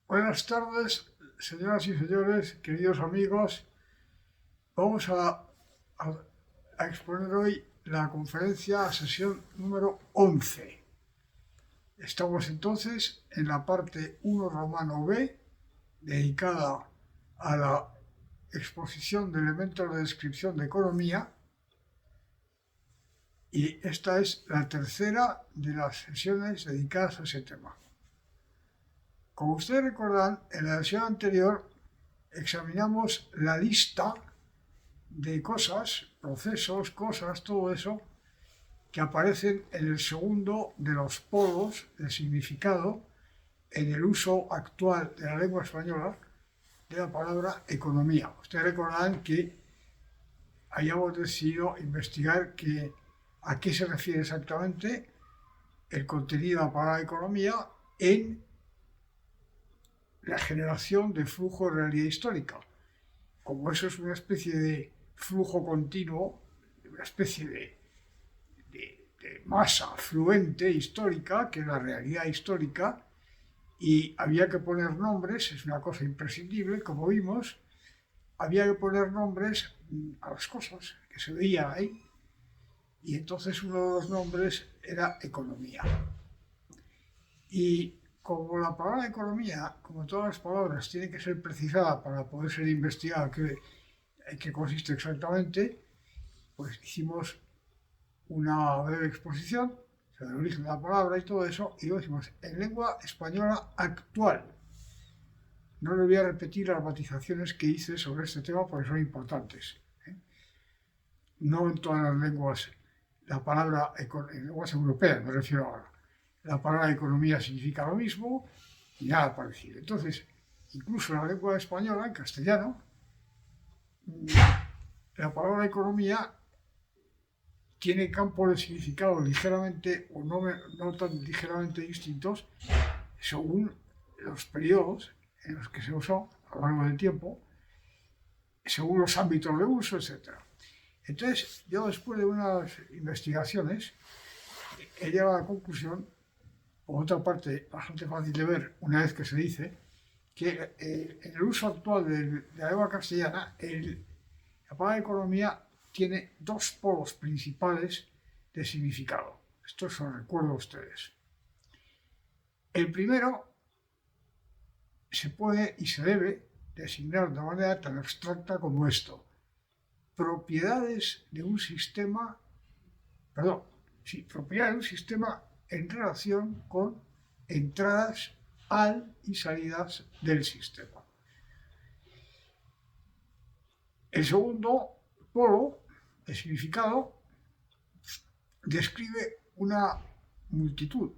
Buenas tardes, señoras y señores, queridos amigos. Vamos a exponer hoy la conferencia sesión número 11. Estamos entonces en la parte 1 romano B, dedicada a la exposición de elementos de descripción de economía, y esta es la tercera de las sesiones dedicadas a ese tema. Como ustedes recordarán, en la sesión anterior examinamos la lista de cosas, procesos, cosas, todo eso, que aparecen en el segundo de los polos de significado en el uso actual de la lengua española de la palabra economía. Ustedes recordarán que hayamos decidido investigar a qué se refiere exactamente el contenido de la palabra economía en la generación de flujo de realidad histórica. Como eso es una especie de flujo continuo, una especie de masa fluente histórica, que es la realidad histórica, y había que poner nombres, es una cosa imprescindible, como vimos, había que poner nombres a las cosas que se veían ahí, y entonces uno de los nombres era economía. Y como la palabra economía, como todas las palabras, tiene que ser precisada para poder ser investigada en qué consiste exactamente, pues hicimos una breve exposición sobre el origen de la palabra y todo eso, y lo hicimos en lengua española actual. No le voy a repetir las matizaciones que hice sobre este tema porque son importantes. No en todas las lenguas, la palabra, en lenguas europeas me refiero ahora, la palabra economía significa lo mismo y nada parecido. Entonces, incluso en la lengua española, en castellano, la palabra economía tiene campos de significado ligeramente o no tan ligeramente distintos según los periodos en los que se usó a lo largo del tiempo, según los ámbitos de uso, etc. Entonces, yo después de unas investigaciones he llegado a la conclusión, por otra parte bastante fácil de ver una vez que se dice, que en el uso actual de la lengua castellana, la palabra economía tiene dos polos principales de significado. Esto se lo recuerdo a ustedes. El primero se puede y se debe designar de manera tan abstracta como esto: propiedades de un sistema, propiedades de un sistema en relación con entradas al y salidas del sistema. El segundo polo de significado describe una multitud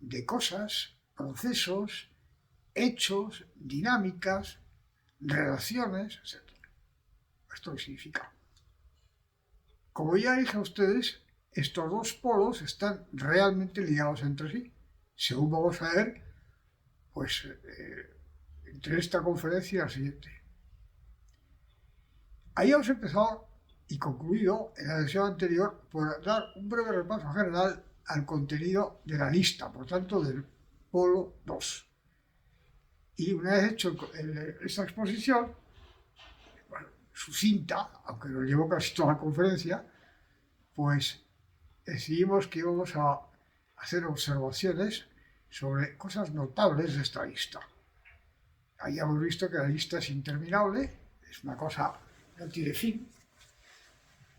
de cosas, procesos, hechos, dinámicas, relaciones, etc. Esto significa. Como ya dije a ustedes, estos dos polos están realmente ligados entre sí, según vamos a ver, pues, entre esta conferencia y la siguiente. Ahí hemos empezado y concluido en la sesión anterior por dar un breve repaso general al contenido de la lista, por tanto, del polo 2. Y una vez hecho esta exposición, bueno, sucinta, aunque nos llevó casi toda la conferencia, pues decidimos que íbamos a hacer observaciones sobre cosas notables de esta lista. Ahí hemos visto que la lista es interminable, es una cosa, no tiene fin.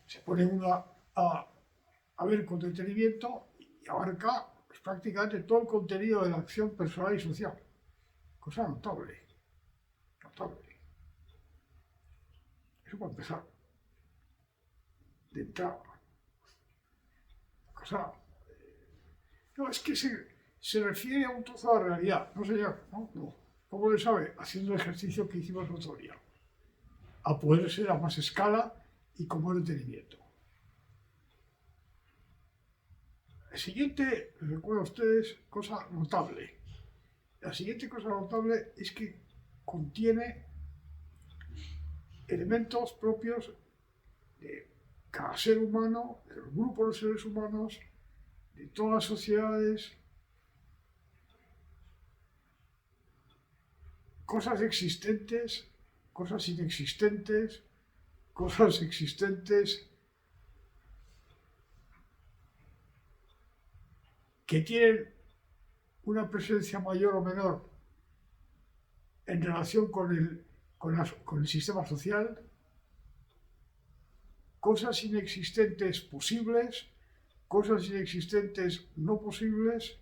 Se pone uno a ver con detenimiento y abarca pues, prácticamente todo el contenido de la acción personal y social. Cosa notable, notable. Eso para empezar. De entrada. Cosa. No, es que se se refiere a un trozo de la realidad. No, señor, no. ¿Cómo lo sabe? Haciendo el ejercicio que hicimos el otro día. A poder ser a más escala y con más detenimiento. El siguiente, les recuerdo a ustedes, cosa notable. La siguiente cosa notable es que contiene elementos propios de cada ser humano, de los grupos de seres humanos, de todas las sociedades, cosas existentes, cosas inexistentes, cosas existentes que tienen una presencia mayor o menor en relación con el sistema social, cosas inexistentes posibles, cosas inexistentes no posibles,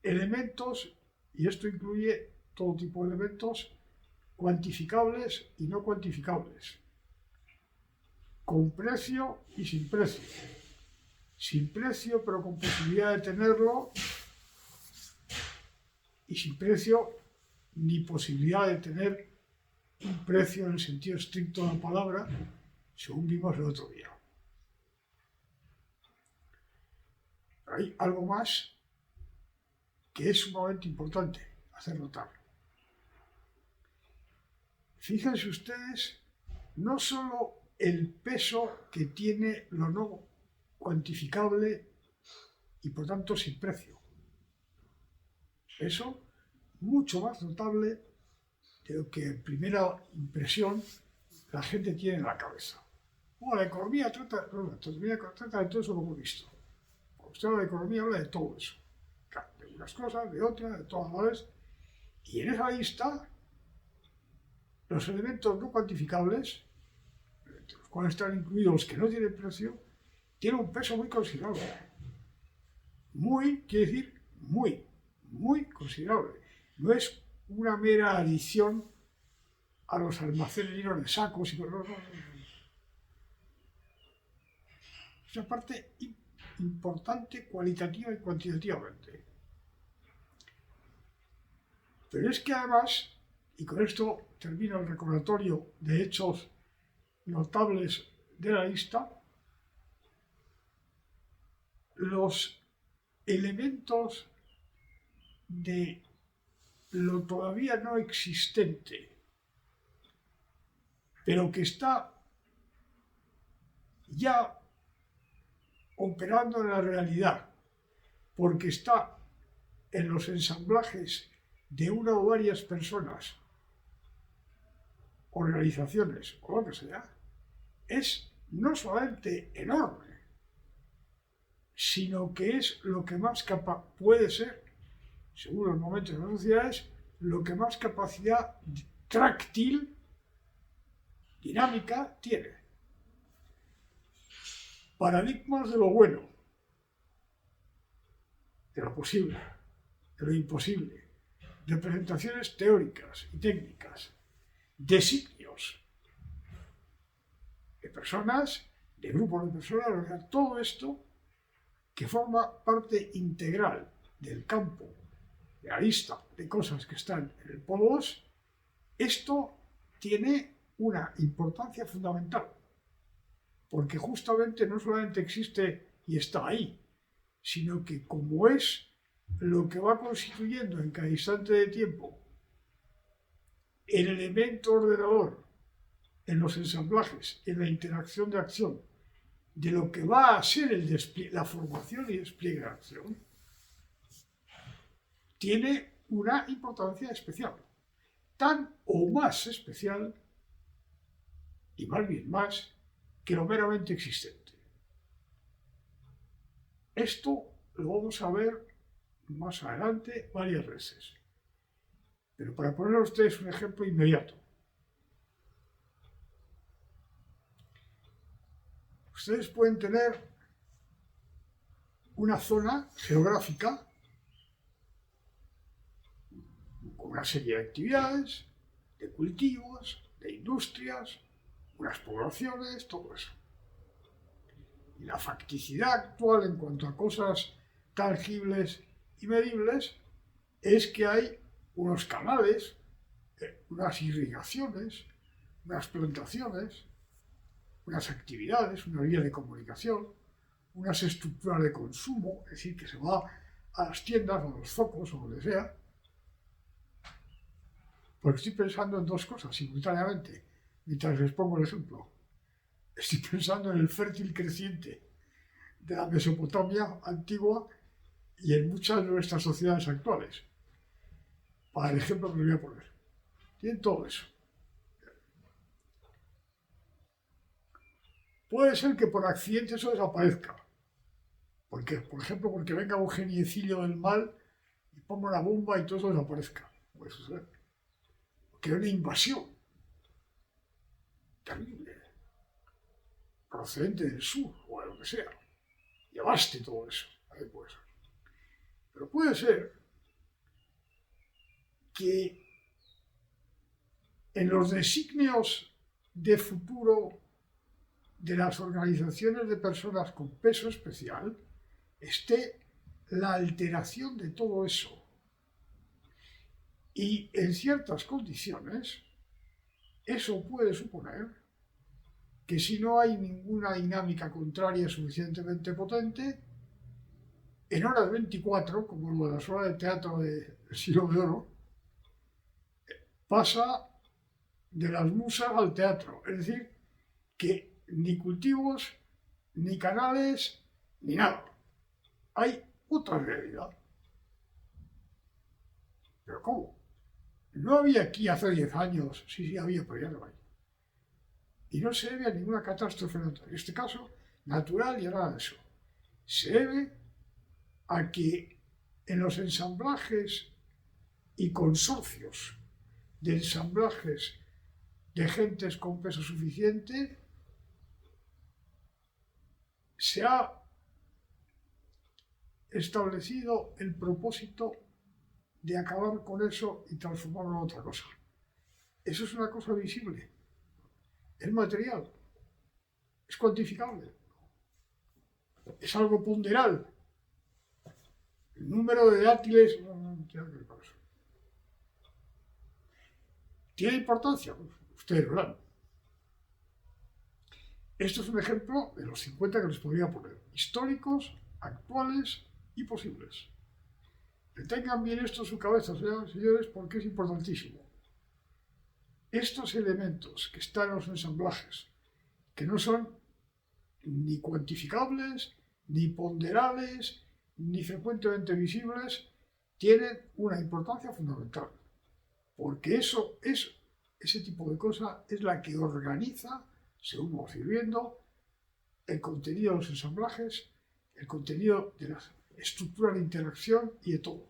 elementos, y esto incluye todo tipo de elementos, cuantificables y no cuantificables, con precio y sin precio, sin precio pero con posibilidad de tenerlo, y sin precio ni posibilidad de tener un precio en el sentido estricto de la palabra, según vimos el otro día. Hay algo más que es sumamente importante hacer notar. Fíjense ustedes, no solo el peso que tiene lo no cuantificable y por tanto sin precio. Eso mucho más notable de lo que en primera impresión la gente tiene en la cabeza. Bueno, la economía trata de todo eso lo hemos visto. Cuando usted habla de economía habla de todo eso. De unas cosas, de otras, de todas las vez. Y en esa lista, los elementos no cuantificables, entre los cuales están incluidos los que no tienen precio, tienen un peso muy considerable. Muy, quiere decir muy, muy considerable. No es una mera adición a los almacenes llenos de sacos y cosas. Es una parte importante cualitativa y cuantitativamente. Pero es que además, y con esto termino el recordatorio de hechos notables de la lista, los elementos de lo todavía no existente, pero que está ya operando en la realidad, porque está en los ensamblajes de una o varias personas, organizaciones o lo que sea, es no solamente enorme, sino que es lo que más puede ser, según los momentos de las sociedades, lo que más capacidad táctil, dinámica tiene. Paradigmas de lo bueno, de lo posible, de lo imposible, representaciones teóricas y técnicas, designios de personas, de grupos de personas, todo esto que forma parte integral del campo, de la lista de cosas que están en el polo 2, esto tiene una importancia fundamental, porque justamente no solamente existe y está ahí, sino que como es lo que va constituyendo en cada instante de tiempo el elemento ordenador en los ensamblajes, en la interacción de acción, de lo que va a ser la formación y despliegue de acción, tiene una importancia especial, tan o más especial, y más bien más, que lo meramente existente. Esto lo vamos a ver más adelante varias veces. Pero para poner a ustedes un ejemplo inmediato. Ustedes pueden tener una zona geográfica con una serie de actividades, de cultivos, de industrias, unas poblaciones, todo eso. Y la facticidad actual en cuanto a cosas tangibles y medibles es que hay unos canales, unas irrigaciones, unas plantaciones, unas actividades, una vía de comunicación, unas estructuras de consumo, es decir, que se va a las tiendas, a los focos, o donde sea, porque estoy pensando en dos cosas simultáneamente, mientras les pongo el ejemplo. Estoy pensando en el fértil creciente de la Mesopotamia antigua y en muchas de nuestras sociedades actuales. Para el ejemplo que les voy a poner. Tienen todo eso. Puede ser que por accidente eso desaparezca. Porque, por ejemplo, porque venga un geniecillo del mal y ponga una bomba y todo eso desaparezca. Puede suceder. Que hay una invasión terrible, procedente del sur o de lo que sea, y abaste todo eso. Ahí puede ser. Pero puede ser que en los designios de futuro de las organizaciones de personas con peso especial esté la alteración de todo eso. Y en ciertas condiciones, eso puede suponer que si no hay ninguna dinámica contraria suficientemente potente, en horas 24, como lo de las horas de teatro del siglo de oro, pasa de las musas al teatro. Es decir, que ni cultivos, ni canales, ni nada. Hay otra realidad. ¿Pero cómo? No había aquí hace 10 años, sí había, pero ya no hay. Y no se debe a ninguna catástrofe natural. En este caso, natural y nada de eso. Se debe a que en los ensamblajes y consorcios de ensamblajes de gentes con peso suficiente se ha establecido el propósito de acabar con eso y transformarlo en otra cosa. Eso es una cosa visible, es material, es cuantificable, es algo ponderal. El número de dátiles no tiene que ver con eso. ¿Tiene importancia? Ustedes verán. Esto es un ejemplo de los 50 que les podría poner, históricos, actuales y posibles. Tengan bien esto en su cabeza, señores, porque es importantísimo. Estos elementos que están en los ensamblajes, que no son ni cuantificables, ni ponderables, ni frecuentemente visibles, tienen una importancia fundamental. Porque ese tipo de cosa es la que organiza, según vamos a ir viendo, el contenido de los ensamblajes, el contenido de las estructuras de interacción y de todo.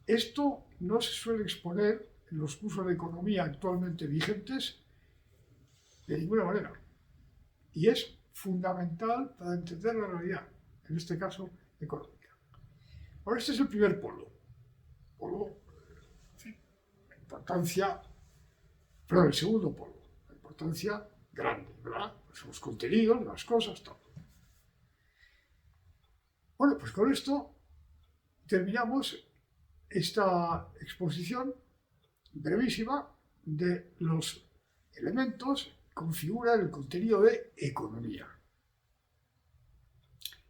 Esto no se suele exponer en los cursos de economía actualmente vigentes de ninguna manera. Y es fundamental para entender la realidad, en este caso económica. Ahora, este es el primer polo. La importancia, pero el segundo polo, la importancia grande, ¿verdad? Pues los contenidos, las cosas, todo. Bueno, pues con esto terminamos esta exposición brevísima de los elementos que configuran el contenido de economía.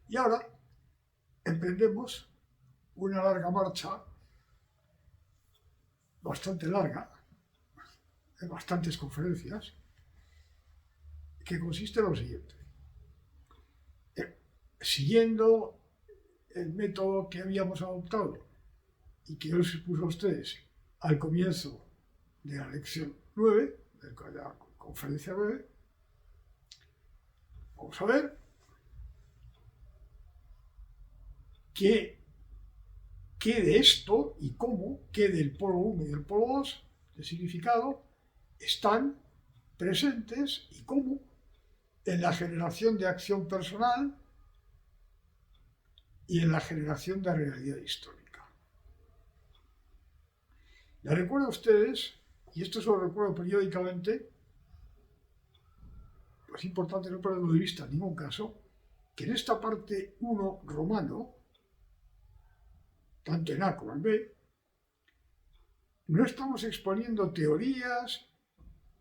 Y ahora emprendemos una larga marcha, bastante larga, de bastantes conferencias, que consiste en lo siguiente. Siguiendo el método que habíamos adoptado y que yo les expuso a ustedes al comienzo de la lección 9, de la conferencia 9, vamos a ver qué de esto y cómo, qué del polo 1 y del polo 2 de significado están presentes y cómo en la generación de acción personal y en la generación de realidad histórica. Les recuerdo a ustedes, y esto se lo recuerdo periódicamente, es importante no perderlo de vista en ningún caso, que en esta parte 1 romano, tanto en A como en B, no estamos exponiendo teorías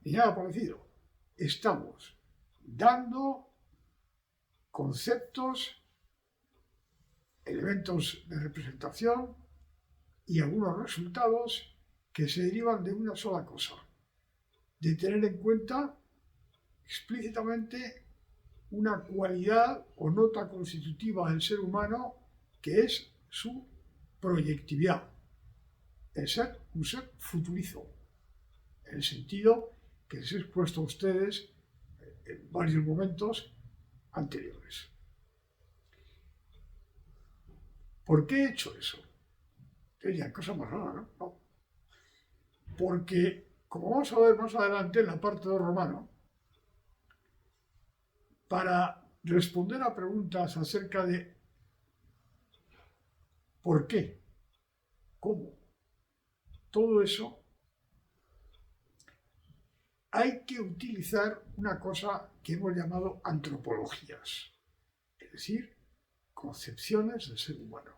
ni nada parecido. Estamos dando conceptos, elementos de representación y algunos resultados que se derivan de una sola cosa, de tener en cuenta explícitamente una cualidad o nota constitutiva del ser humano que es su proyectividad, el ser un ser futurizo, en el sentido que les he expuesto a ustedes en varios momentos anteriores. ¿Por qué he hecho eso? Sería cosa más rara, ¿no? No. Porque, como vamos a ver más adelante en la parte 2 romano, para responder a preguntas acerca de por qué, cómo, todo eso, hay que utilizar una cosa que hemos llamado antropologías, es decir, concepciones del ser humano.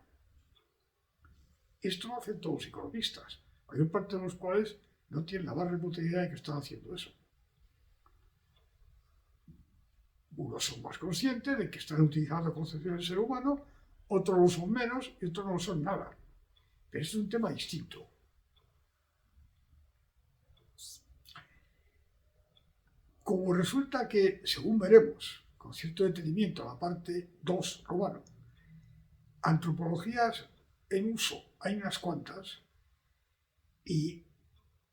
Esto lo hacen todos los economistas, mayor parte de los cuales no tienen la más remota idea de que están haciendo eso. Unos son más conscientes de que están utilizando concepciones del ser humano, otros lo son menos y otros no lo son nada. Pero es un tema distinto. Como resulta que, según veremos, con cierto detenimiento a la parte 2 romano, antropologías en uso hay unas cuantas y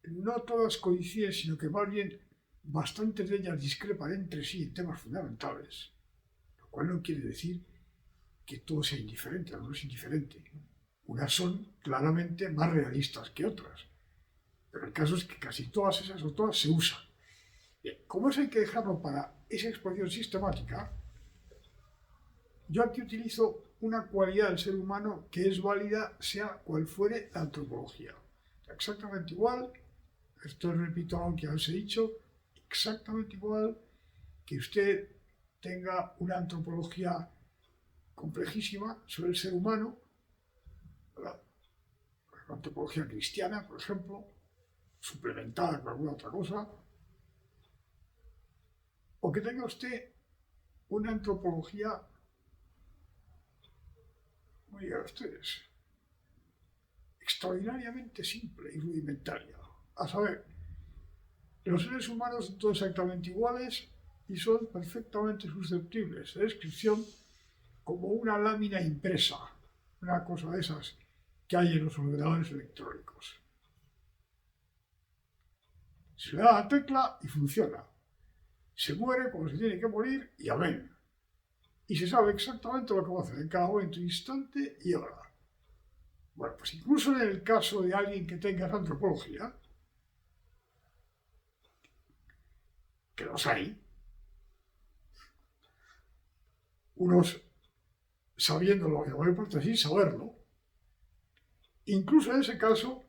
no todas coinciden, sino que más bien bastantes de ellas discrepan entre sí en temas fundamentales, lo cual no quiere decir que todo sea indiferente, no es indiferente. Unas son claramente más realistas que otras, pero el caso es que casi todas esas o todas se usan. Bien, como eso hay que dejarlo para esa exposición sistemática, yo aquí utilizo una cualidad del ser humano que es válida sea cual fuere la antropología. Exactamente igual, esto repito algo que ya os he dicho, exactamente igual que usted tenga una antropología complejísima sobre el ser humano, ¿verdad? La antropología cristiana, por ejemplo, suplementada con alguna otra cosa, o que tenga usted una antropología, como digan ustedes, extraordinariamente simple y rudimentaria. A saber, los seres humanos son todos exactamente iguales y son perfectamente susceptibles de descripción como una lámina impresa, una cosa de esas que hay en los ordenadores electrónicos. Se le da la tecla y funciona. Se muere como se tiene que morir y amén. Y se sabe exactamente lo que va a hacer en cada momento, instante y hora. Bueno, pues incluso en el caso de alguien que tenga esa antropología, que los hay, unos sabiéndolo, y la mayor parte sin saberlo, incluso en ese caso,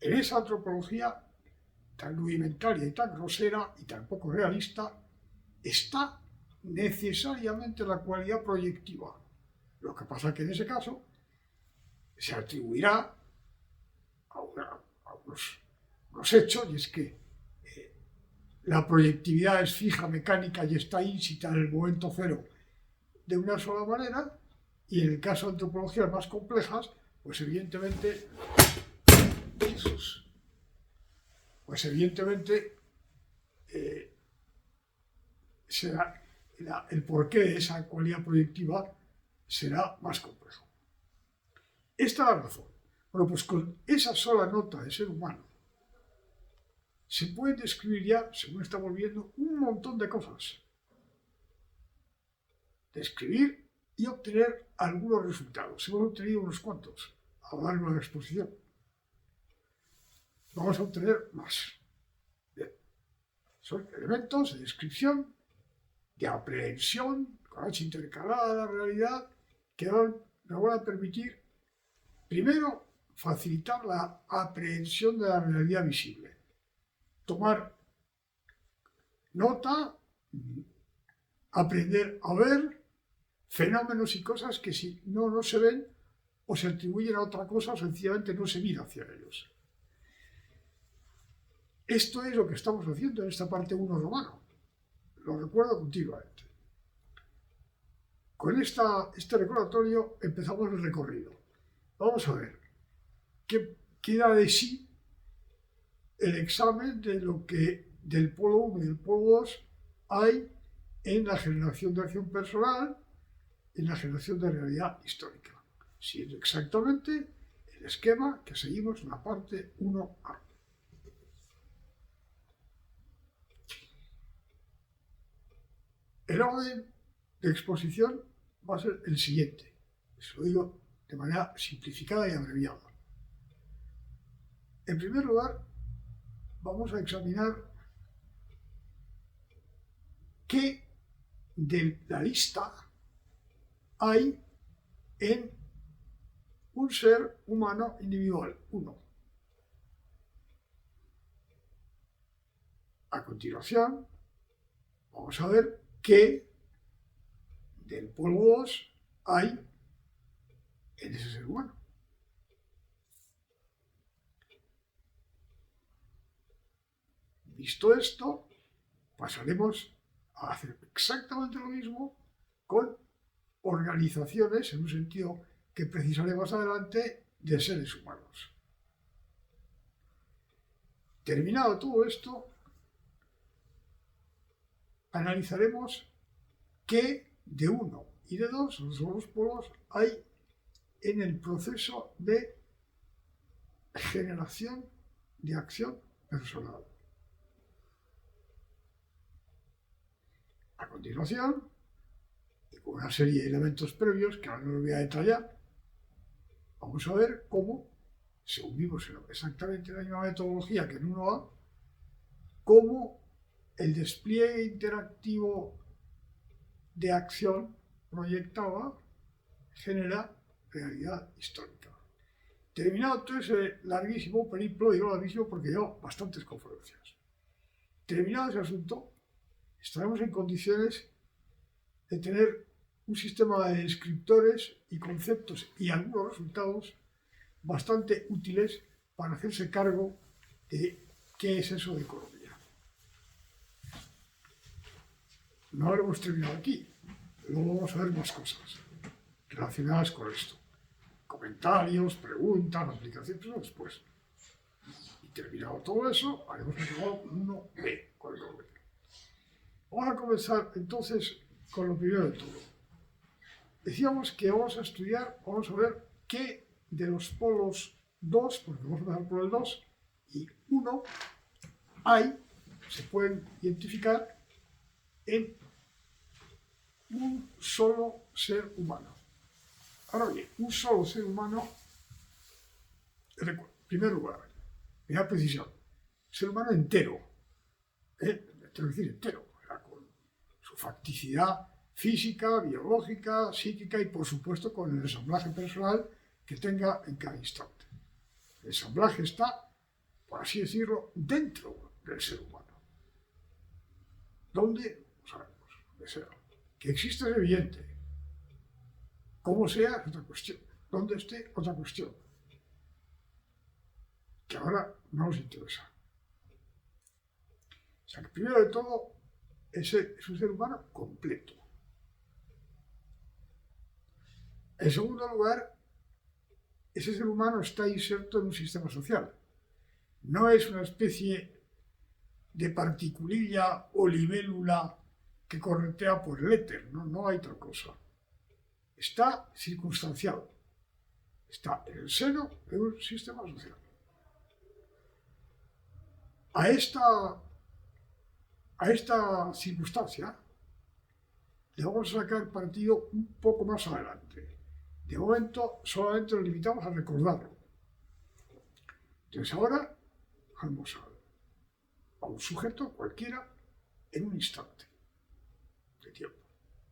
en esa antropología tan rudimentaria y tan grosera y tan poco realista, está necesariamente la cualidad proyectiva. Lo que pasa es que en ese caso se atribuirá a unos hechos, y es que la proyectividad es fija, mecánica y está ínsita en el momento cero de una sola manera, y en el caso de antropologías más complejas, pues evidentemente será el porqué de esa cualidad proyectiva será más complejo. Esta es la razón. Bueno, pues con esa sola nota de ser humano se pueden describir ya, según estamos viendo, un montón de cosas. Describir y obtener algunos resultados. Hemos obtenido unos cuantos a lo largo de la exposición. Vamos a obtener más. Bien. Son elementos de descripción, de aprehensión, con H intercalada de la realidad, que nos van a permitir, primero, facilitar la aprehensión de la realidad visible. Tomar Nota, aprender a ver fenómenos y cosas que si no se ven o se atribuyen a otra cosa o sencillamente no se mira hacia ellos. Esto es lo que estamos haciendo en esta parte 1 romano. Lo recuerdo continuamente. Con este recordatorio empezamos el recorrido. Vamos a ver qué da de sí el examen de lo que del polo 1 y del polo 2 hay en la generación de acción personal, en la generación de realidad histórica, siendo exactamente el esquema que seguimos en la parte 1A. El orden de exposición va a ser el siguiente, se lo digo de manera simplificada y abreviada. En primer lugar, vamos a examinar qué de la lista hay en un ser humano individual, uno. A continuación, vamos a ver qué del polo 2 hay en ese ser humano. Visto esto, pasaremos a hacer exactamente lo mismo con organizaciones, en un sentido que precisaré más adelante, de seres humanos. Terminado todo esto, analizaremos qué de 1 y de 2, los dos polos, hay en el proceso de generación de acción personal. A continuación, y con una serie de elementos previos que ahora no los voy a detallar, vamos a ver cómo, según vimos exactamente la misma metodología que en 1A, cómo el despliegue interactivo de acción proyectada genera realidad histórica. Terminado todo ese larguísimo periplo, digo larguísimo porque llevo bastantes conferencias. Terminado ese asunto, estaremos en condiciones de tener un sistema de descriptores y conceptos y algunos resultados bastante útiles para hacerse cargo de qué es eso de economía. No habremos terminado aquí, luego vamos a ver más cosas relacionadas con esto. Comentarios, preguntas, aplicaciones, pero después. Y terminado todo eso, haremos el trabajo 1B con el economía. Vamos a comenzar entonces con lo primero de todo. Decíamos que vamos a estudiar, vamos a ver qué de los polos 2, porque vamos a empezar por el 2, y 1, se pueden identificar en un solo ser humano. Ahora bien, un solo ser humano, en primer lugar, primera precisión, ser humano entero, quiero decir entero, con su facticidad física, biológica, psíquica y por supuesto con el ensamblaje personal que tenga en cada instante. El ensamblaje está, por así decirlo, dentro del ser humano. ¿Dónde? No sabemos, donde sea. Que existe es evidente. Cómo sea es otra cuestión. ¿Dónde esté? Otra cuestión. Que ahora no nos interesa. O sea, que primero de todo, ese es un ser humano completo. En segundo lugar, ese ser humano está inserto en un sistema social. No es una especie de particulilla o libélula que corretea por el éter, no hay otra cosa. Está circunstanciado, está en el seno de un sistema social. A esta circunstancia le vamos a sacar partido un poco más adelante. De momento solamente nos limitamos a recordarlo. Entonces ahora vamos a un sujeto cualquiera en un instante de tiempo.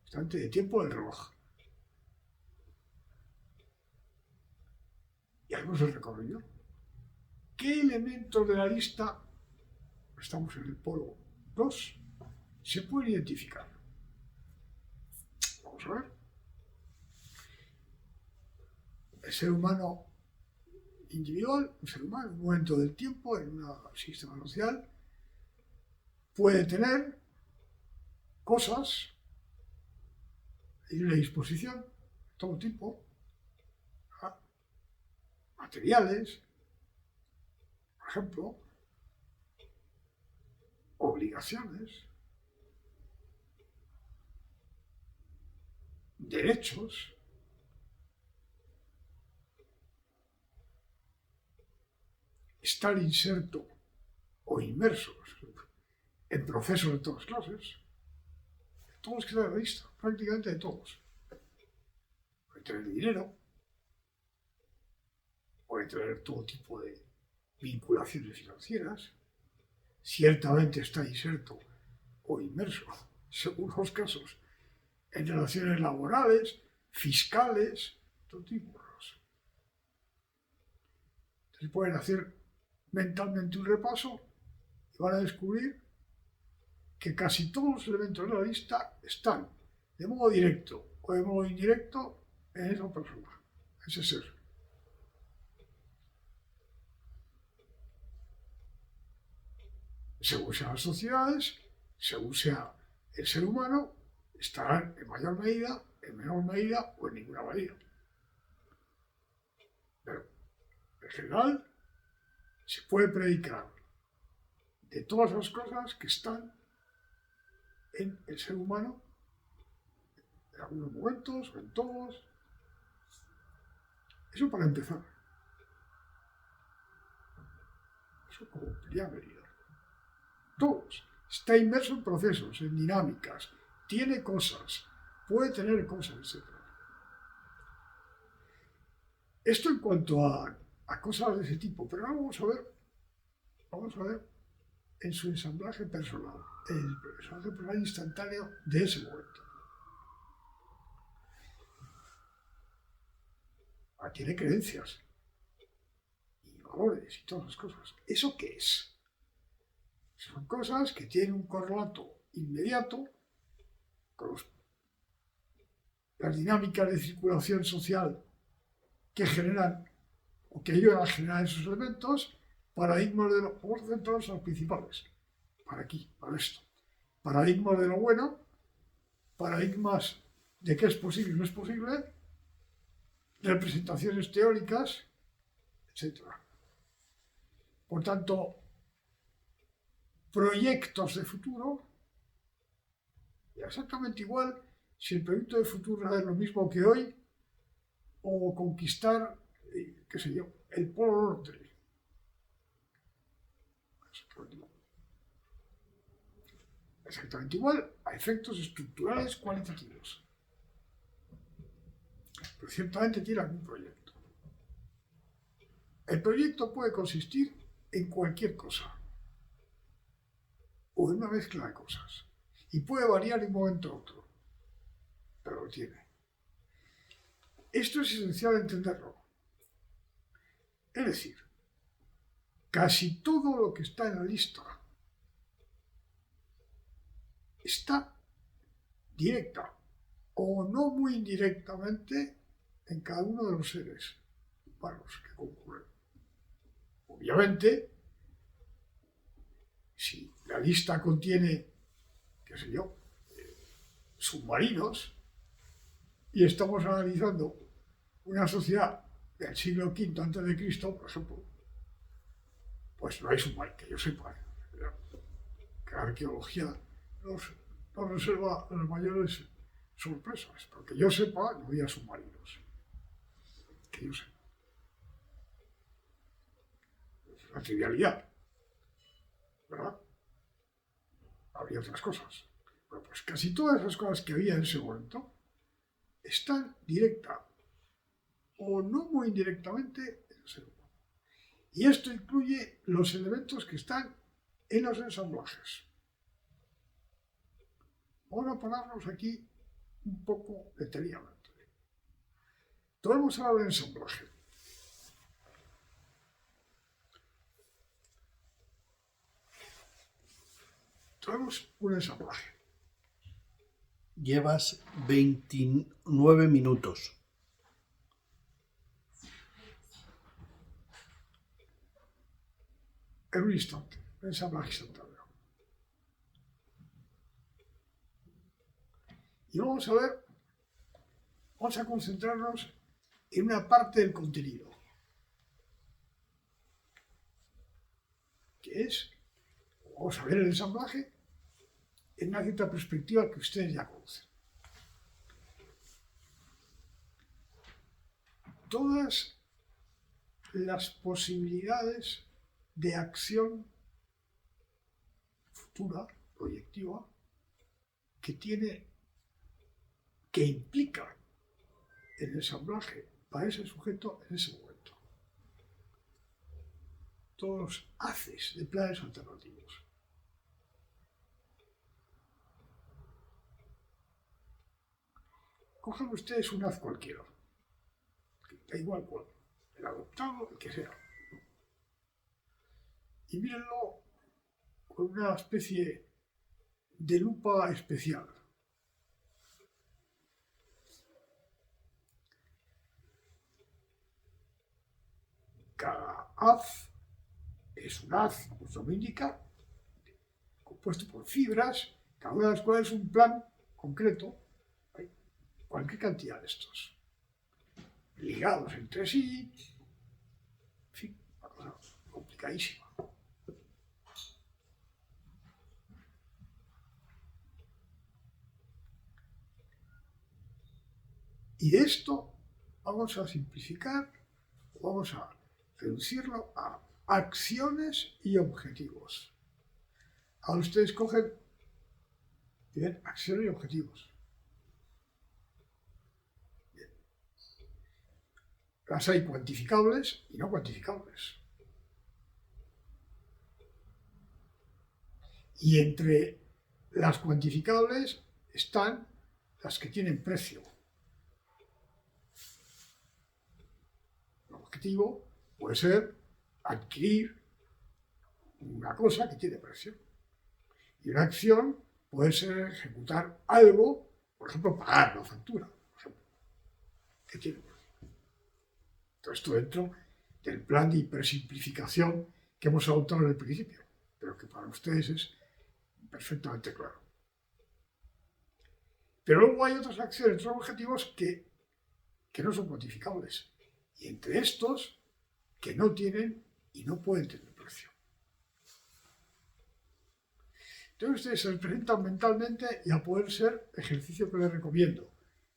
Instante de tiempo del reloj. Y haremos el recorrido. ¿Qué elementos de la lista, estamos en el polo 2, se pueden identificar. Vamos a ver. El ser humano individual, un ser humano, en un momento del tiempo, en un sistema social, puede tener cosas de libre disposición, de todo tipo, materiales, por ejemplo, obligaciones, derechos, estar inserto o inmersos en procesos de todas clases, todos los que están en la lista, prácticamente de todos. Puede tener dinero, puede tener todo tipo de vinculaciones financieras, ciertamente está inserto o inmerso, según los casos, en relaciones laborales, fiscales, todo tipo de cosas. Entonces pueden hacer mentalmente un repaso y van a descubrir que casi todos los elementos de la lista están de modo directo o de modo indirecto en esa persona, ese ser. Según sean las sociedades, según sea el ser humano, estarán en mayor medida, en menor medida o en ninguna medida. Pero, en general, se puede predicar de todas las cosas que están en el ser humano, en algunos momentos o en todos. Eso para empezar. Eso como primera medida. Todos. Está inmerso en procesos, en dinámicas, tiene cosas, puede tener cosas, etc. Esto en cuanto a cosas de ese tipo, pero ahora vamos a ver en su ensamblaje personal, el ensamblaje personal instantáneo de ese momento. Tiene creencias y valores y todas las cosas. ¿Eso qué es? Son cosas que tienen un correlato inmediato con las dinámicas de circulación social que generan o que ayudan a generar esos elementos, paradigmas de los, vamos a centrarnos en los principales, para aquí, para esto. Paradigmas de lo bueno, paradigmas de qué es posible y no es posible, representaciones teóricas, etc. Por tanto, proyectos de futuro, y exactamente igual si el proyecto de futuro es lo mismo que hoy, o conquistar, qué sé yo, el Polo Norte. Exactamente igual a efectos estructurales cualitativos. Pero ciertamente tiene algún proyecto. El proyecto puede consistir en cualquier cosa, o en una mezcla de cosas, y puede variar de un momento a otro, pero lo tiene. Esto es esencial entenderlo. Es decir, casi todo lo que está en la lista está directa o no muy indirectamente en cada uno de los seres humanos que concurren. Obviamente, si la lista contiene, qué sé yo, submarinos, y estamos analizando una sociedad del siglo V a.C., por ejemplo, pues no hay submarinos, que yo sepa, que la arqueología nos reserva las mayores sorpresas, pero que yo sepa, no había submarinos. Que yo sepa. Es una trivialidad, ¿verdad? Habría otras cosas. Bueno, pues casi todas esas cosas que había en ese momento están directa o no muy indirectamente en el ser humano. Y esto incluye los elementos que están en los ensamblajes. Vamos a pararnos aquí un poco detenidamente. Tomemos ahora el ensamblaje. Tomemos un ensamblaje. Llevas 29 minutos. En un instante, ensamblaje instantáneo. Y vamos a ver, vamos a concentrarnos en una parte del contenido, que es, vamos a ver el ensamblaje en una cierta perspectiva que ustedes ya conocen. Todas las posibilidades de acción futura, proyectiva, que implica el ensamblaje para ese sujeto en ese momento. Todos los haces de planes alternativos. Cojan ustedes un haz cualquiera, da igual cuál, el adoptado, el que sea, y mírenlo con una especie de lupa especial. Cada haz es un haz, como su nombre indica, compuesto por fibras, cada una de las cuales es un plan concreto, cualquier cantidad de estos, ligados entre sí, en fin, una cosa complicadísima. Y de esto vamos a simplificar, vamos a reducirlo a acciones y objetivos. Ahora ustedes cogen, bien, acciones y objetivos. Bien. Las hay cuantificables y no cuantificables. Y entre las cuantificables están las que tienen precio. El objetivo puede ser adquirir una cosa que tiene precio. Y una acción puede ser ejecutar algo, por ejemplo, pagar una factura, por ejemplo, que tiene precio. Todo esto dentro del plan de hipersimplificación que hemos adoptado en el principio, pero que para ustedes es perfectamente claro. Pero luego hay otras acciones, otros objetivos que no son cuantificables. Y entre estos, que no tienen y no pueden tener precio. Entonces ustedes se presentan mentalmente y a poder ser ejercicio que les recomiendo.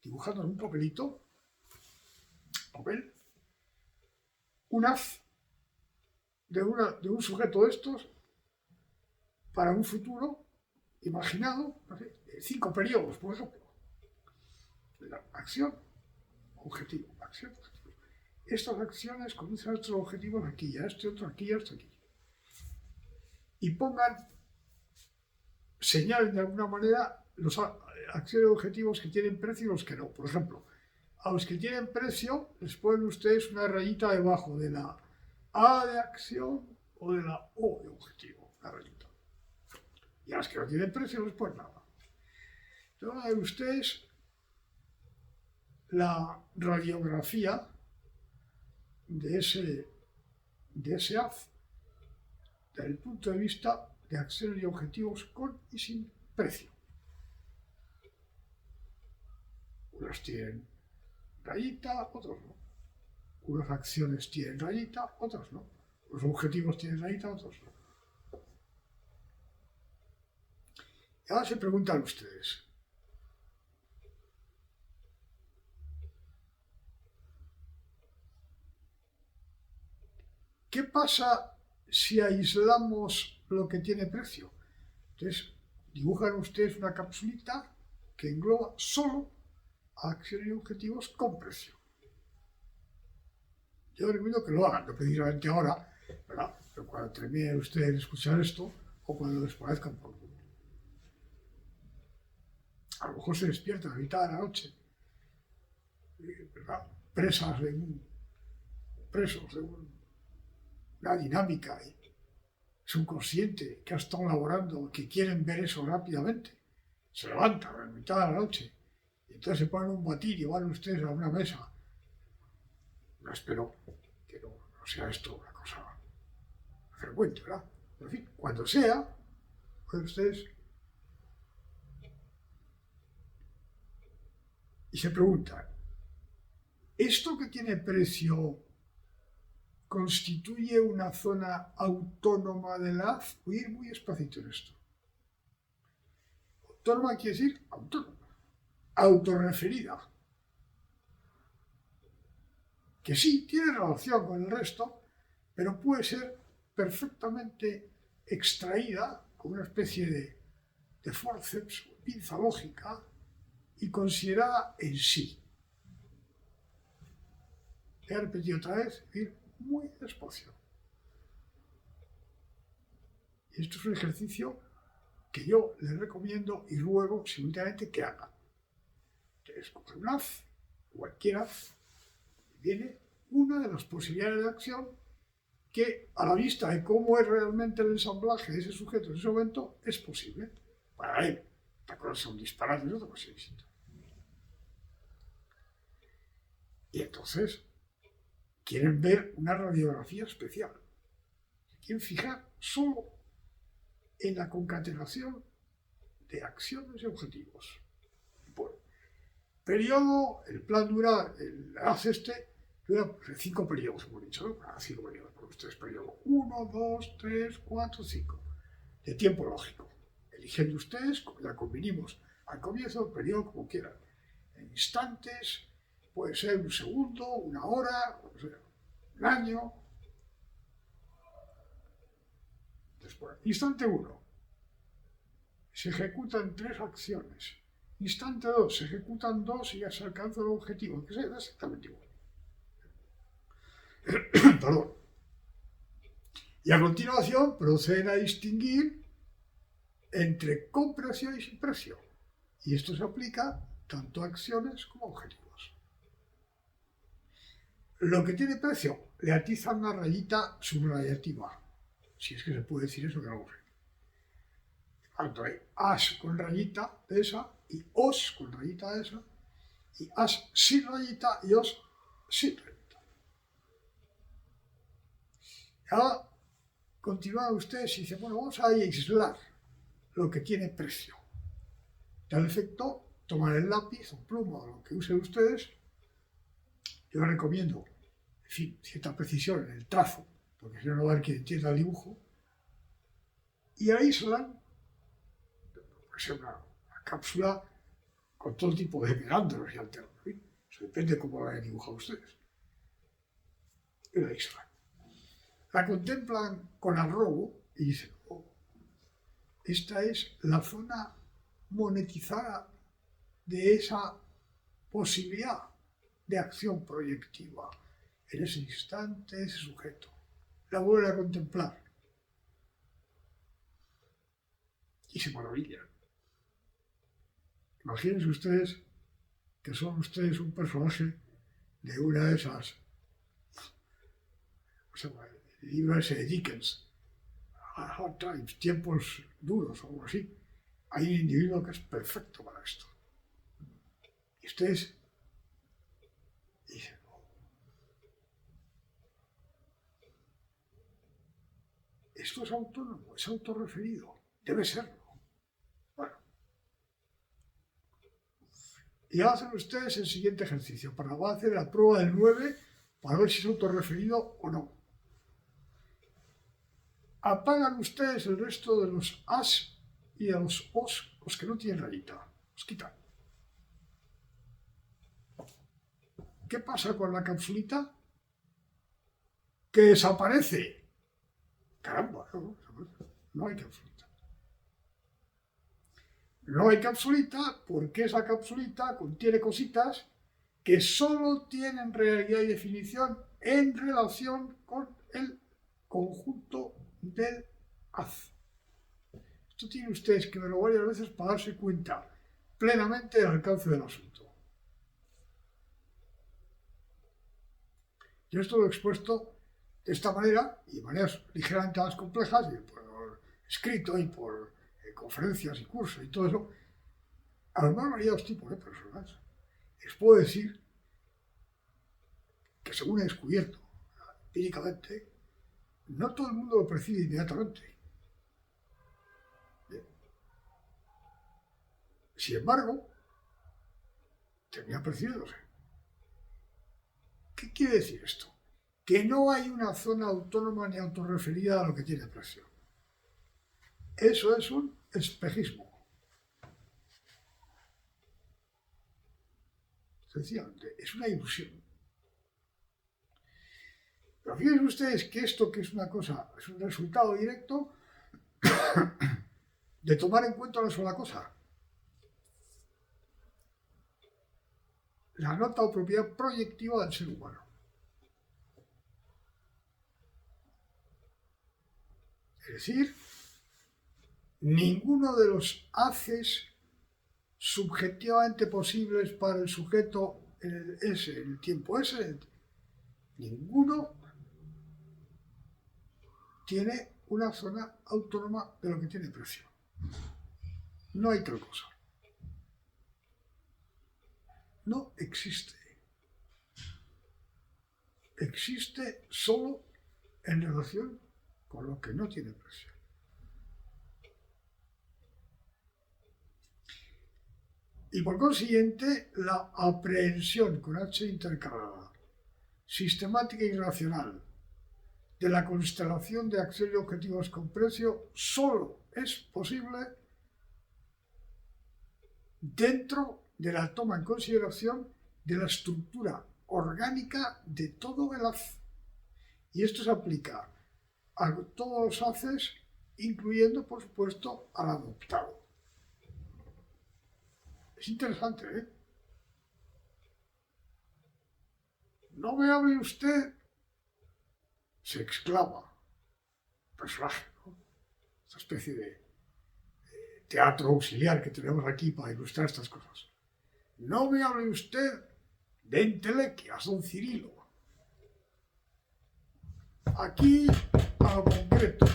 Dibujando en un papelito, papel, un haz de un sujeto de estos para un futuro imaginado, no sé, 5 periodos, por ejemplo. La acción, objetivo, acción, objetivo. Estas acciones conducen a estos objetivos aquí, a este otro aquí, a este aquí. Y pongan, señalen de alguna manera los acciones y objetivos que tienen precio y los que no. Por ejemplo, a los que tienen precio les ponen ustedes una rayita debajo de la A de acción o de la O de objetivo, una rayita. Y a los que no tienen precio no les ponen nada. Entonces van a ver ustedes la radiografía de ese haz desde el punto de vista de acciones y objetivos con y sin precio. Unos tienen rayita, otros no. Unas acciones tienen rayita, otras no. Los objetivos tienen rayita, otros no. Y ahora se preguntan ustedes, ¿qué pasa si aislamos lo que tiene precio? Entonces, dibujan ustedes una capsulita que engloba solo acciones y objetivos con precio. Yo recomiendo que lo hagan, no precisamente ahora, ¿verdad? Pero cuando terminen ustedes de escuchar esto o cuando les parezca un poco. A lo mejor se despiertan a mitad de la noche, ¿verdad? Presos de una dinámica subconsciente que ha estado elaborando, que quieren ver eso rápidamente. se levanta a la mitad de la noche y entonces se ponen un batir y van ustedes a una mesa. No espero que no sea esto una cosa frecuente, ¿verdad? En fin, cuando sea, pues ustedes y se preguntan, ¿esto que tiene precio constituye una zona autónoma de la AZ? Voy a ir muy despacito en esto. Autónoma quiere decir autónoma, autorreferida, que sí tiene relación con el resto, pero puede ser perfectamente extraída con una especie de forceps, pinza lógica, y considerada en sí. He repetido otra vez, ir muy despacio. Y esto es un ejercicio que yo les recomiendo y ruego simultáneamente que hagan. Ustedes cogen un haz, cualquier haz, y viene una de las posibilidades de acción que, a la vista de cómo es realmente el ensamblaje de ese sujeto en ese momento, es posible. Para él, esta cosa son disparates, es otra cosa distinta. Y entonces quieren ver una radiografía especial. Se quieren fijar solo en la concatenación de acciones y objetivos. Bueno, periodo, el plan dura, dura 5 periodos, hemos dicho, ¿no? 5 periodos, porque ustedes periodo 1, 2, 3, 4, 5, de tiempo lógico. Eligen ustedes, como ya convinimos al comienzo, el periodo como quieran. En instantes, puede ser un segundo, una hora, un año. Después, instante 1. Se ejecutan 3 acciones. Instante 2. Se ejecutan 2 y ya se alcanza el objetivo, que sea exactamente igual. Perdón. Y a continuación proceden a distinguir entre con precio y sin precio. Y esto se aplica tanto a acciones como a objetivos. Lo que tiene precio le atizan una rayita subrayativa, si es que se puede decir eso, que no lo sé. Tanto hay as con rayita de esa y os con rayita de esa, y as sin rayita y os sin rayita. Y ahora continúan ustedes y dicen, bueno, vamos a aislar lo que tiene precio. Tal efecto, tomar el lápiz o pluma o lo que usen ustedes. Yo les recomiendo, en fin, cierta precisión en el trazo, porque si no, no va a haber quien entienda el dibujo, y aíslan, puede ser una cápsula con todo tipo de meandros y alternos. Eso depende de cómo lo hayan dibujado ustedes. Y la aíslan. La contemplan con arrobo y dicen, oh, esta es la zona monetizada de esa posibilidad de acción proyectiva en ese instante, ese sujeto. La vuelven a contemplar y se maravillan. Imagínense ustedes que son ustedes un personaje de una de esas, el libro ese de Dickens, Hard Times, tiempos duros o algo así. Hay un individuo que es perfecto para esto. Y ustedes dicen, oh, esto es autónomo, es autorreferido, debe serlo. Bueno. Y hacen ustedes el siguiente ejercicio. Van a hacer la prueba del 9 para ver si es autorreferido o no. Apagan ustedes el resto de los as y de los os, los que no tienen rayita. Los quitan. ¿Qué pasa con la capsulita? Que desaparece. Caramba, no hay capsulita. No hay capsulita porque esa capsulita contiene cositas que solo tienen realidad y definición en relación con el conjunto del haz. Esto tiene ustedes que verlo varias veces para darse cuenta plenamente del alcance del asunto. Yo esto lo he expuesto de esta manera y de maneras ligeramente más complejas, y por escrito y por conferencias y cursos y todo eso, a los más variados tipos de personas. Les puedo decir que según he descubierto empíricamente, no todo el mundo lo percibe inmediatamente. Bien. Sin embargo, termina percibiéndose. ¿Qué quiere decir esto? Que no hay una zona autónoma ni autorreferida a lo que tiene presión. Eso es un espejismo. Sencillamente, es una ilusión. Pero fíjense ustedes que esto, que es una cosa, es un resultado directo de tomar en cuenta una sola cosa. La nota o propiedad proyectiva del ser humano. Es decir, ninguno de los haces subjetivamente posibles para el sujeto en el S, en el tiempo S, ninguno tiene una zona autónoma de lo que tiene presión. No hay tal cosa. No existe. Existe solo en relación con lo que no tiene presión. Y por consiguiente, la aprehensión con H intercalada, sistemática y racional, de la constelación de acción y objetivos con precio solo es posible dentro de la toma en consideración de la estructura orgánica de todo el haz. Y esto se aplica a todos los haces, incluyendo, por supuesto, al adoptado. Es interesante, ¿eh? No me hable usted, se exclama el personaje, ¿no? Esta especie de teatro auxiliar que tenemos aquí para ilustrar estas cosas. No me hable usted de entelequias, don Cirilo. Aquí, a lo concreto,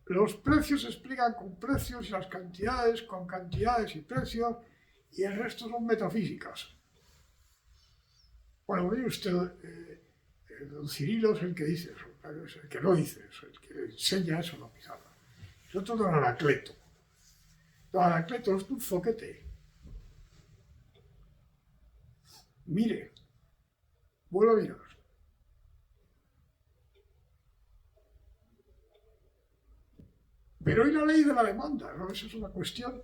los precios se explican con precios y las cantidades con cantidades y precios, y el resto son metafísicas. Bueno, mire usted, don Cirilo es el que dice eso, es el que no dice eso, el que enseña eso en la pizarra. Es otro don Anacleto. Don Anacleto es un zoquete. Mire, vuelvo a mirar. Pero hay la ley de la demanda, ¿no? Esa es una cuestión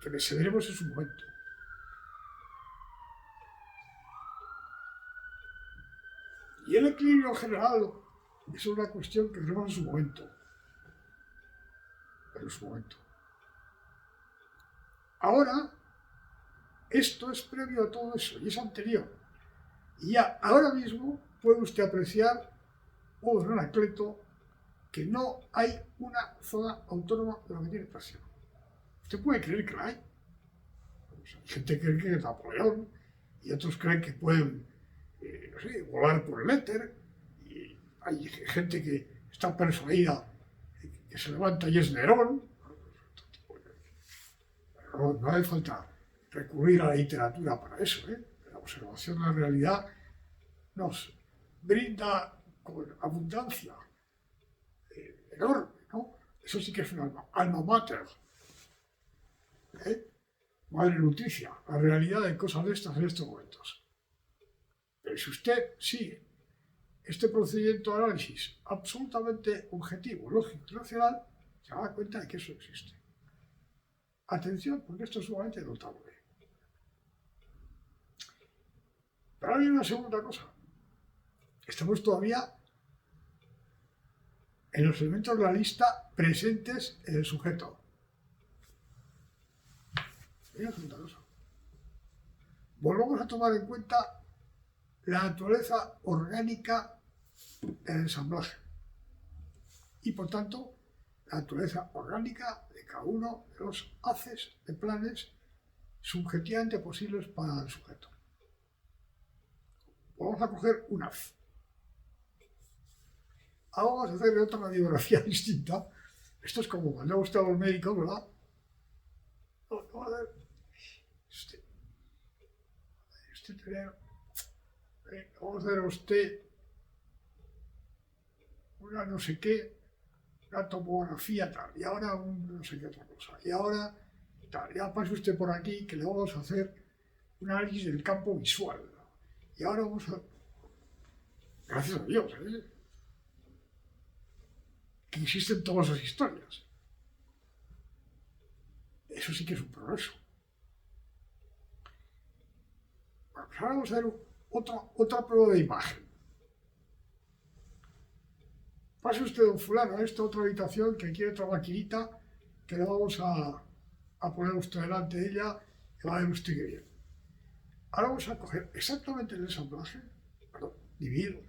que veremos en su momento. Y el equilibrio general es una cuestión que veremos en su momento. En su momento. Ahora, esto es previo a todo eso y es anterior. Y ya ahora mismo puede usted apreciar, don Anacleto, que no hay una zona autónoma de lo que tiene presión. Usted puede creer que la hay. Pues hay gente que cree que es Napoleón y otros creen que pueden no sé, volar por el éter, y hay gente que está persuadida que se levanta y es Nerón. No hace falta recurrir a la literatura para eso, ¿eh? La observación de la realidad nos brinda con abundancia enorme, ¿no? Eso sí que es un alma mater, ¿eh? Madre nutricia, la realidad de cosas de estas en estos momentos. Pero si usted sigue este procedimiento de análisis absolutamente objetivo, lógico y racional, se va a dar cuenta de que eso existe. Atención, porque esto es sumamente notable. Pero hay una segunda cosa. Estamos todavía en los elementos de la lista presentes en el sujeto. Hay una segunda cosa. Volvamos a tomar en cuenta la naturaleza orgánica del ensamblaje y, por tanto, la naturaleza orgánica de cada uno de los haces de planes subjetivamente posibles para el sujeto. Vamos a coger un haz. Ahora vamos a hacer otra radiografía distinta. Esto es como cuando usted va al médico, ¿verdad? Vamos a ver a usted una no sé qué, una topografía tal, y ahora un no sé qué otra cosa, y ahora tal, ya pase usted por aquí que le vamos a hacer un análisis del campo visual, ¿no? Y ahora vamos a... Gracias a Dios, que existen todas esas historias. Eso sí que es un progreso. Bueno, pues ahora vamos a ver otra prueba de imagen. Pase usted, don fulano, a esta otra habitación que quiere otra maquinita que le vamos a poner usted delante de ella y va a ver usted qué bien. Ahora vamos a coger exactamente el ensamblaje, dividido,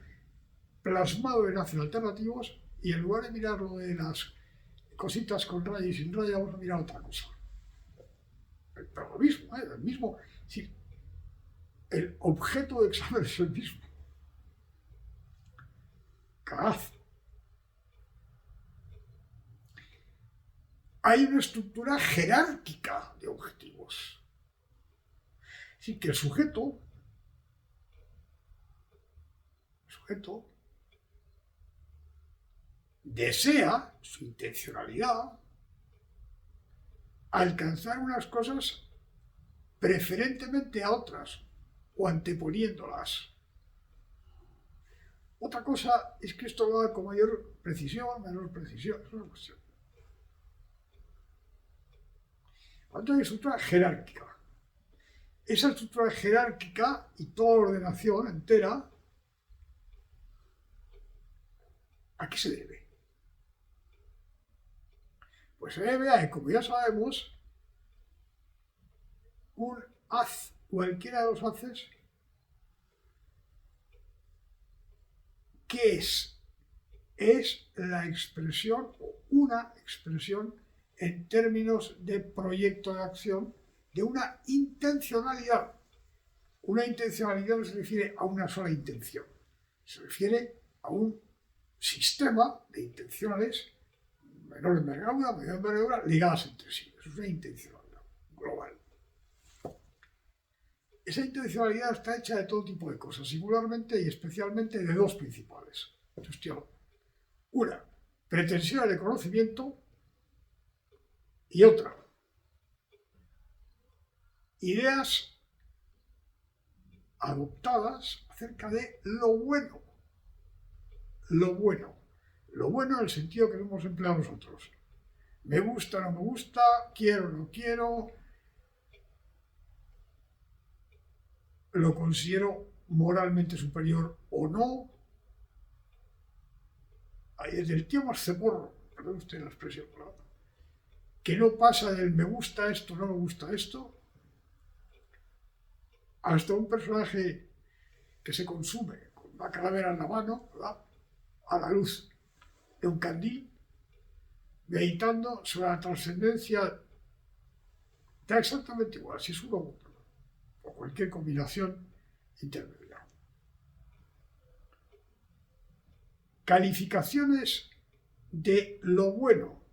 plasmado en ácidos alternativos, y en lugar de mirar lo de las cositas con raya y sin raya, vamos a mirar otra cosa. Pero lo mismo, el mismo. Sí, el objeto de examen es el mismo. Carazo. Hay una estructura jerárquica de objetivos. Así que el sujeto desea, su intencionalidad, alcanzar unas cosas preferentemente a otras o anteponiéndolas. Otra cosa es que esto lo haga con mayor precisión, menor precisión, es una cuestión. Entonces, hay estructura jerárquica. Esa estructura jerárquica y toda la ordenación entera, ¿a qué se debe? Pues se debe a que, como ya sabemos, un haz, cualquiera de los haces, ¿qué es? Es la expresión, o una expresión, en términos de proyecto de acción, de una intencionalidad. Una intencionalidad no se refiere a una sola intención, se refiere a un sistema de intenciones, menor envergadura, mayor envergadura, ligadas entre sí. Eso es una intencionalidad global. Esa intencionalidad está hecha de todo tipo de cosas, singularmente y especialmente de dos principales. Una, pretensiones de conocimiento, y otra, ideas adoptadas acerca de lo bueno. Lo bueno. Lo bueno en el sentido que lo hemos empleado nosotros. Me gusta, no me gusta, quiero, no quiero, lo considero moralmente superior o no. Desde el tío más ceporro, perdón usted la expresión, ¿verdad?, que no pasa del me gusta esto, no me gusta esto, hasta un personaje que se consume con una calavera en la mano, ¿verdad?, a la luz de un candil, meditando sobre la trascendencia. Da exactamente igual si es uno u otro, o cualquier combinación intermedia. Calificaciones de lo bueno.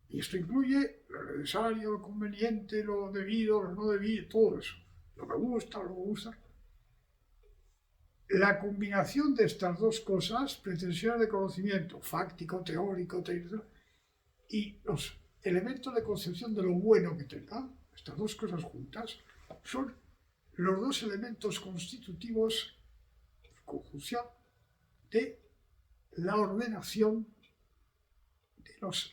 Y esto incluye lo necesario, lo conveniente, lo debido, lo no debido, todo eso. Lo me gusta, lo no me gusta. La combinación de estas dos cosas, pretensiones de conocimiento, fáctico, teórico, y los elementos de concepción de lo bueno que tenga, estas dos cosas juntas, son los dos elementos constitutivos, conjunción, de la ordenación de los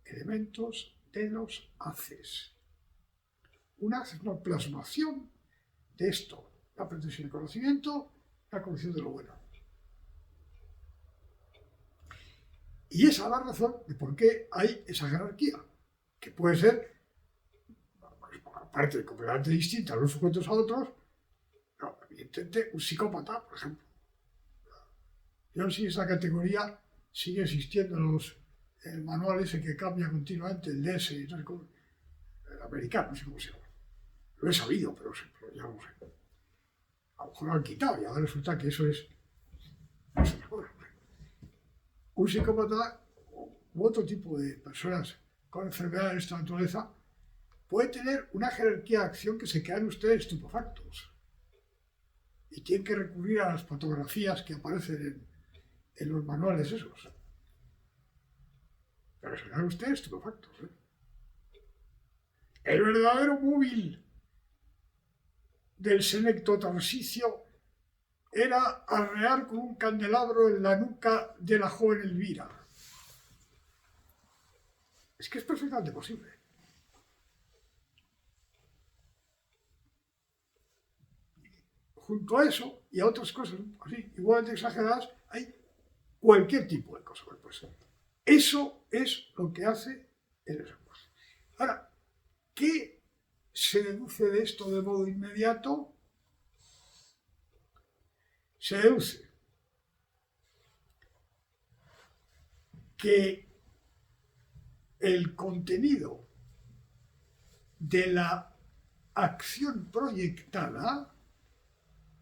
elementos de los haces. Un haz es una plasmación de esto, la pretensión de conocimiento, la concepción de lo bueno. Y esa es la razón de por qué hay esa jerarquía, que puede ser, aparte de completamente distinta a unos sujetos a otros, no, evidentemente un psicópata, por ejemplo. Yo no sé si esa categoría sigue existiendo en los manuales en que cambia continuamente el DS, el americano, no sé cómo se llama. Lo he sabido, pero ya no sé. A lo mejor lo han quitado y ahora resulta que eso es... Un psicópata u otro tipo de personas con enfermedades de esta naturaleza puede tener una jerarquía de acción que se quedan ustedes estupefactos. Y tienen que recurrir a las fotografías que aparecen en los manuales esos. Pero se quedan ustedes estupefactos. El verdadero móvil del senecto Tarsicio era arrear con un candelabro en la nuca de la joven Elvira. Es que es perfectamente posible. Junto a eso y a otras cosas así, igualmente exageradas, hay cualquier tipo de cosa. Pues eso es lo que hace el lenguaje. Ahora, ¿qué se deduce de esto de modo inmediato? Se deduce que el contenido de la acción proyectada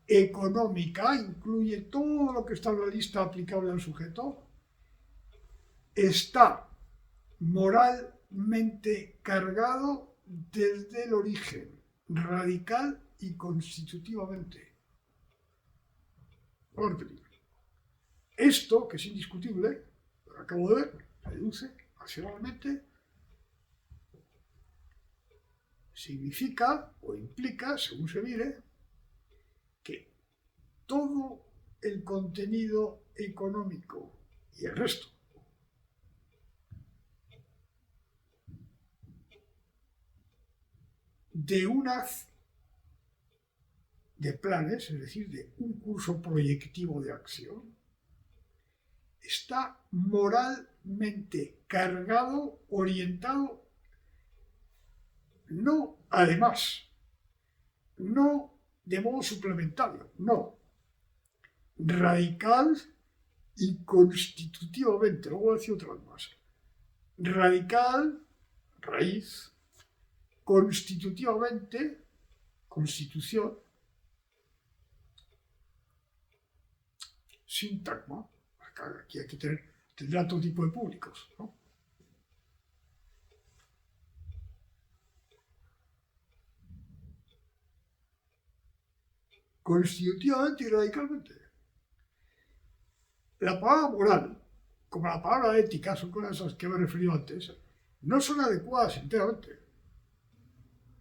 económica incluye todo lo que está en la lista aplicable al sujeto, está moralmente cargado desde el origen, radical y constitutivamente. Vamos a repetir. Esto, que es indiscutible, lo acabo de ver, se deduce accionalmente, significa o implica, según se mire, que todo el contenido económico y el resto de de planes, es decir, de un curso proyectivo de acción, está moralmente cargado, orientado, no además, no de modo suplementario, no, radical y constitutivamente, luego voy a decir otra vez más, radical, raíz, constitutivamente, constitución, sintagma, aquí hay que tendrá todo tipo de públicos, ¿no? Constitutivamente y radicalmente. La palabra moral, como la palabra ética, son cosas a las que me he referido antes, no son adecuadas enteramente.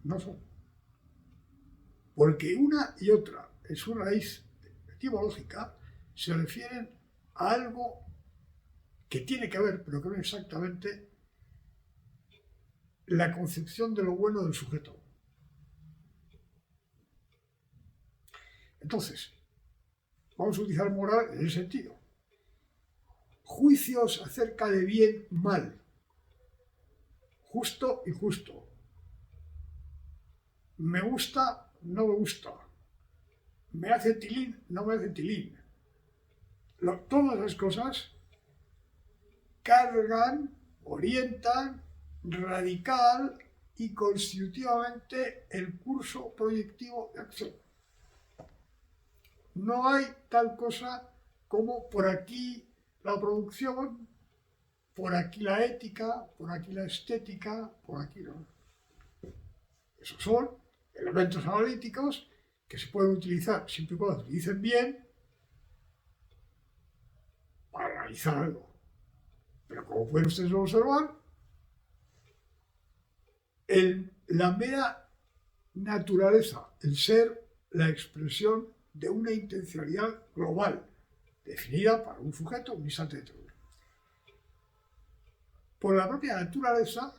No son. Porque una y otra, en su raíz etimológica, se refieren a algo que tiene que ver, pero que no exactamente, la concepción de lo bueno del sujeto. Entonces, vamos a utilizar moral en ese sentido. Juicios acerca de bien, mal, justo y justo. Me gusta, no me gusta. Me hace tilín, no me hace tilín. Todas las cosas cargan, orientan, radical y constitutivamente el curso proyectivo de acción. No hay tal cosa como por aquí la producción, por aquí la ética, por aquí la estética, por aquí no. Esos son elementos analíticos que se pueden utilizar siempre y cuando se utilicen bien para analizar algo. Pero como pueden ustedes observar, la mera naturaleza, el ser, la expresión de una intencionalidad global, definida para un sujeto en un instante determinado. Por la propia naturaleza,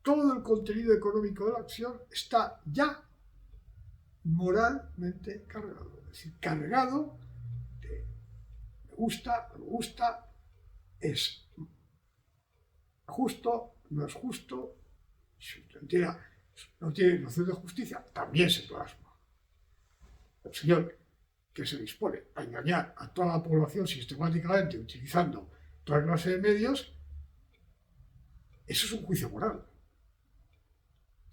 todo el contenido económico de la acción está ya moralmente cargado. Es decir, cargado de me gusta, no me gusta, es justo, no es justo, si no tiene noción de justicia, también se plasma. El señor que se dispone a engañar a toda la población sistemáticamente utilizando toda clase de medios, eso es un juicio moral,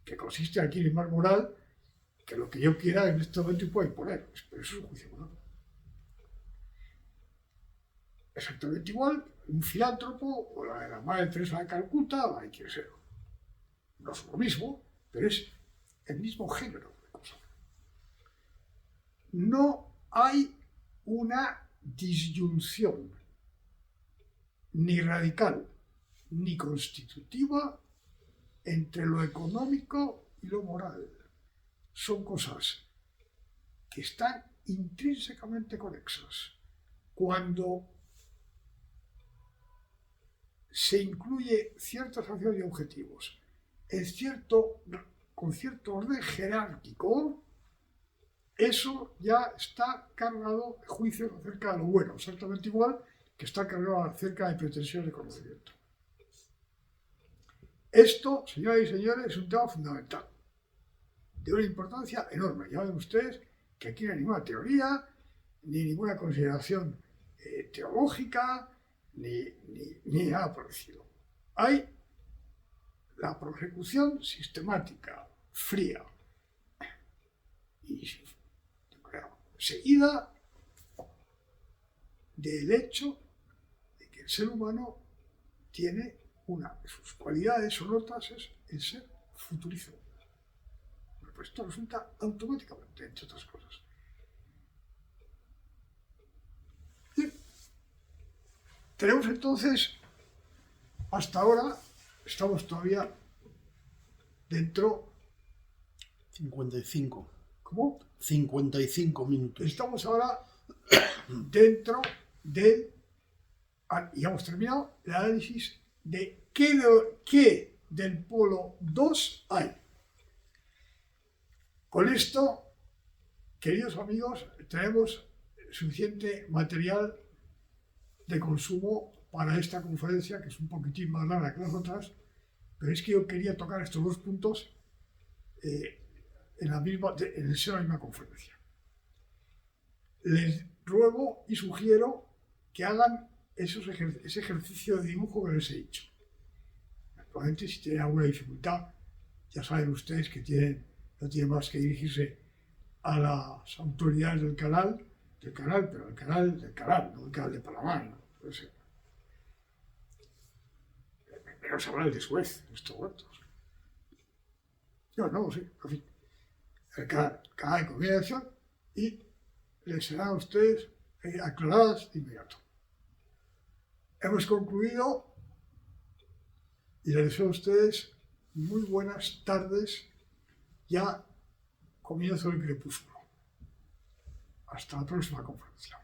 que consiste aquí en más moral que lo que yo quiera en este momento y pueda imponer, pero eso es un juicio moral. Exactamente igual un filántropo o la madre Teresa de Calcuta, o quien sea. no es lo mismo, pero es el mismo género de cosas. No hay una disyunción ni radical ni constitutiva entre lo económico y lo moral. Son cosas que están intrínsecamente conexas. Cuando se incluye ciertas acciones y objetivos con cierto orden jerárquico, eso ya está cargado de juicios acerca de lo bueno, exactamente igual que está cargado acerca de pretensiones de conocimiento. Esto, señoras y señores, es un tema fundamental, de una importancia enorme. Ya ven ustedes que aquí no hay ninguna teoría, ni ninguna consideración teológica, ni nada parecido. Hay la prosecución sistemática, fría y seguida del hecho de que el ser humano tiene una de sus cualidades sonotas, es el ser futurizo. Pues esto resulta automáticamente, entre otras cosas. Bien. Tenemos entonces, hasta ahora, estamos todavía dentro... 55. ¿Cómo? 55 minutos. Estamos ahora dentro del... Y hemos terminado el análisis de qué del polo 2 hay. Con esto, queridos amigos, tenemos suficiente material de consumo para esta conferencia, que es un poquitín más larga que las otras, pero es que yo quería tocar estos dos puntos en el seno de la misma conferencia. Les ruego y sugiero que hagan ese ejercicio de dibujo que les he dicho. Actualmente, si tienen alguna dificultad, ya saben ustedes que no tienen más que dirigirse a las autoridades del canal, pero el canal, no el canal de Panamá, ¿no? Entonces, pero se habla el de Suez en estos momentos. No, sí, en fin. El canal de comunicación, y les serán a ustedes aclaradas de inmediato. Hemos concluido y les deseo a ustedes muy buenas tardes, ya comienzo el crepúsculo. Hasta la próxima conferencia.